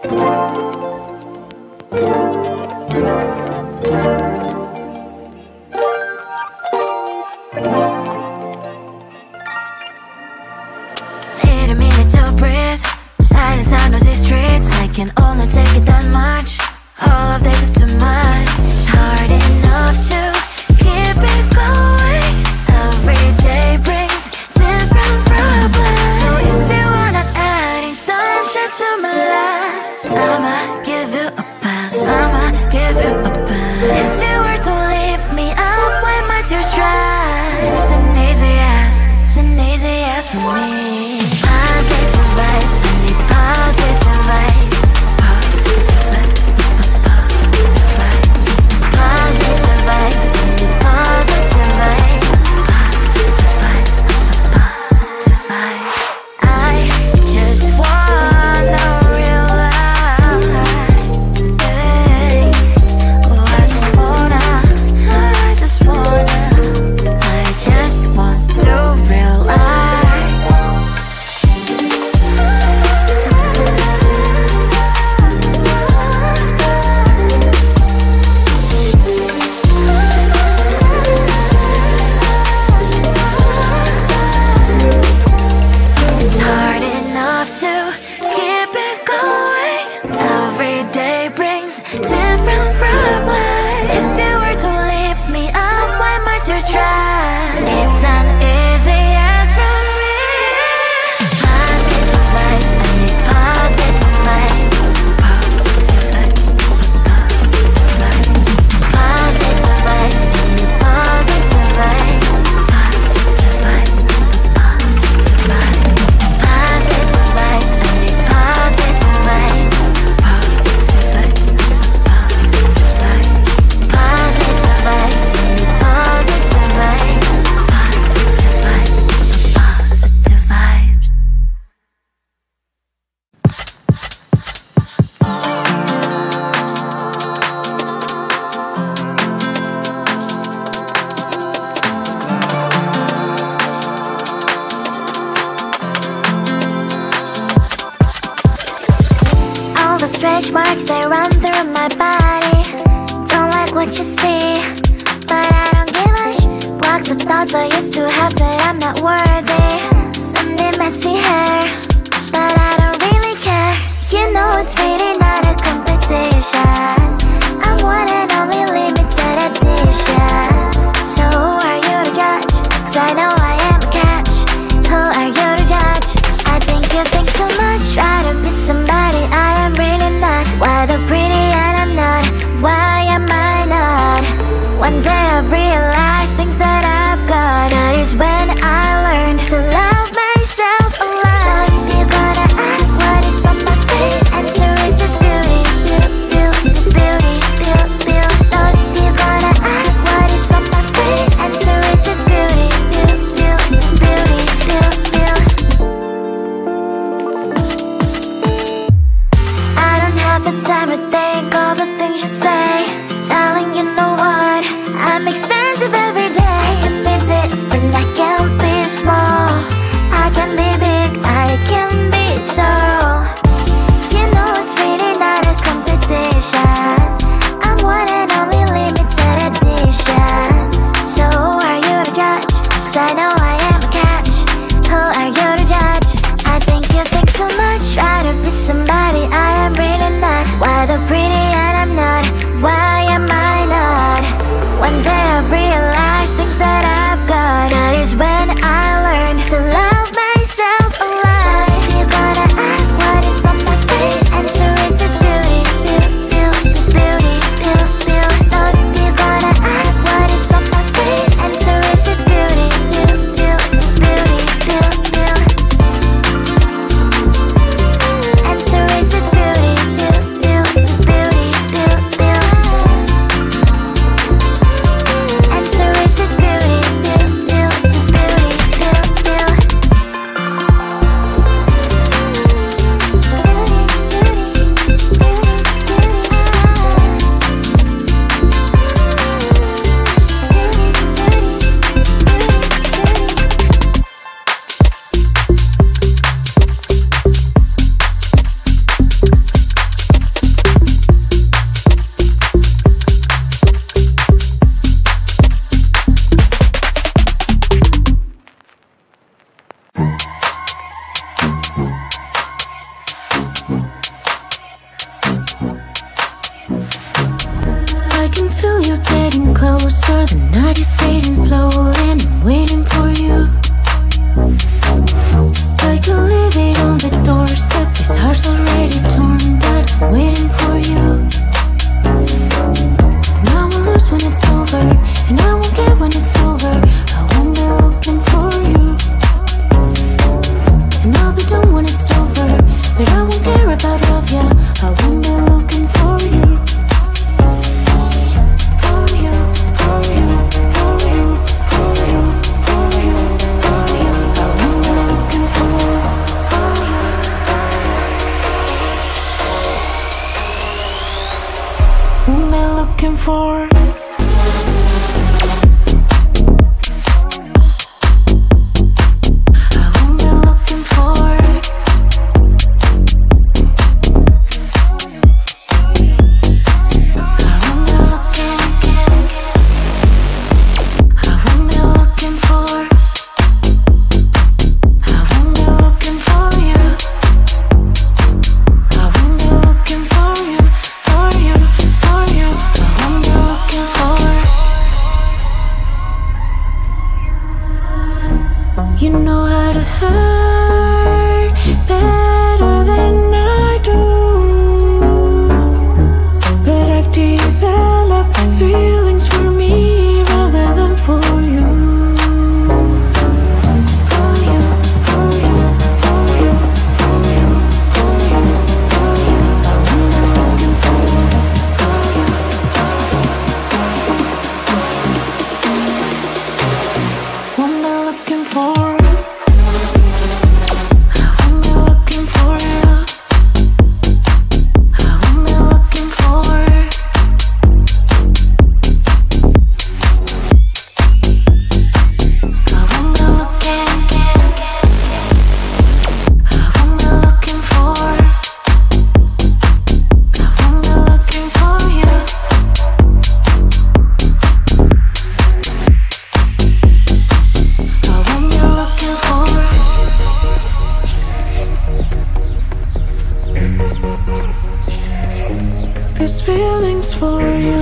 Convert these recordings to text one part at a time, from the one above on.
Need a minute to breathe. Silence on those streets, I can only take it that much. All of this is too much. It's hard enough to keep it going. Every day brings different problems. So if you wanna adding sunshine to my life, I'ma give you a pass, I'ma give you a pass. If you were to lift me up when my tears dry, it's an easy yes, it's an easy yes for me. Positive vibes, I need positive vibes. Positive vibes, positive vibes. Positive vibes, I need positive vibes. Positive vibes, positive vibes. I just wanna realize, hey, oh, I just wanna to realize. It's hard enough to keep it going. Every day brings different problems. If you were to lift me up when my tears dry, it's an easy yes from me. Positive vibes, I need positive vibes. Positive vibes, positive vibes. Positive vibes, I need positive vibes. Positive vibes, positive vibes. Positive vibes, I need positive vibes. Positive vibes, positive vibes. Positive vibes, I need positive vibes. Positive vibes, positive vibes. All the stretch marks, they run through my body. Don't like what you see, but I don't give a block the thoughts I used to have that I'm not worthy. Someday messy hair, but I don't really care. You know it's really not a competition. I'm one and only limited edition. So who are you to judge? 'Cause I know I am a catch. Who are you to judge? I think you think too much. Try to be somebody I am really not. Why the pretty and I'm not? Why am I not? One day I've realized things that I've got. That is when I learned to love myself a lot. So if you're gonna ask what is on my face, answer is just beauty, beauty, beauty, beauty, beauty, beauty. So if you're gonna ask what is on my face, answer is just beauty, beauty, beauty, beauty, beauty, beauty. I don't have the time to think all the things you say. Darling, you know what? I'm expensive every day. I can be different, I can be small. I can be big, I can be tall. You know it's really not a competition. I'm one and only limited edition. So who are you to judge? 'Cause I know I am a catch. Who are you to judge? I think you think too much. Try to be somebody I am really not. Why the pretty and I'm not? closer, the night is fading slowly and I'm waiting for you. I can leave it on the doorstep, this heart's already torn, but I'm waiting for you. And I won't lose when it's over, and I won't get when it's over. I won't be looking for you. And I'll be done when it's over, but I won't care about love, yeah. I won't be looking for you. For you, for you, for you, for you, for you, for you. I won't be looking for you. Whom am I looking for? You know how to hurt better than I do, but I've developed feelings for me rather than for you. For you, for you, for you, for you, for you, for you. I'm looking for you. What am I looking for? This feeling's for you.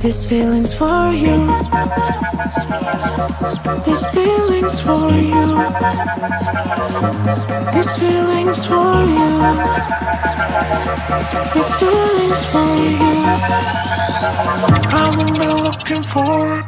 This feeling's for you. This feeling's for you. This feeling's for you. This feeling's for you. I'm only looking for.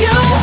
You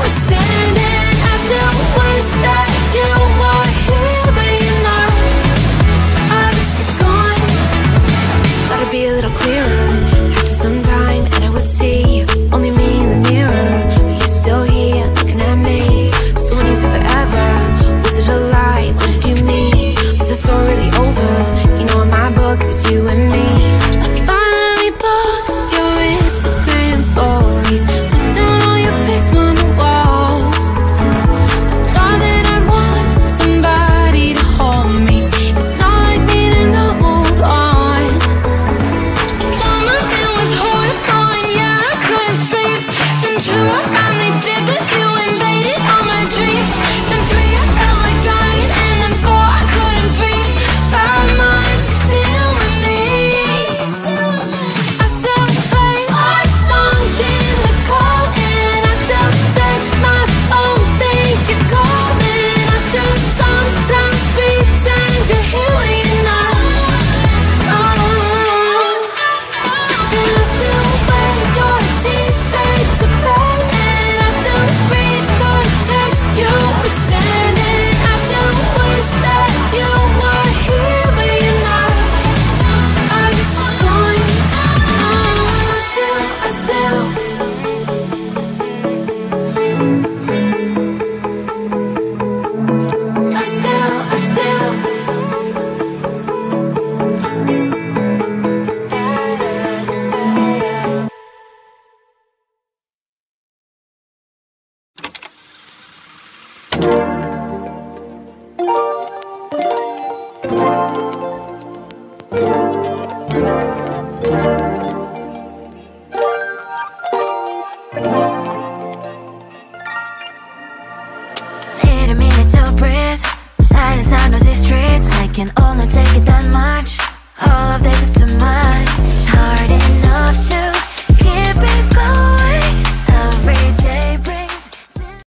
can only take it that much. All of this is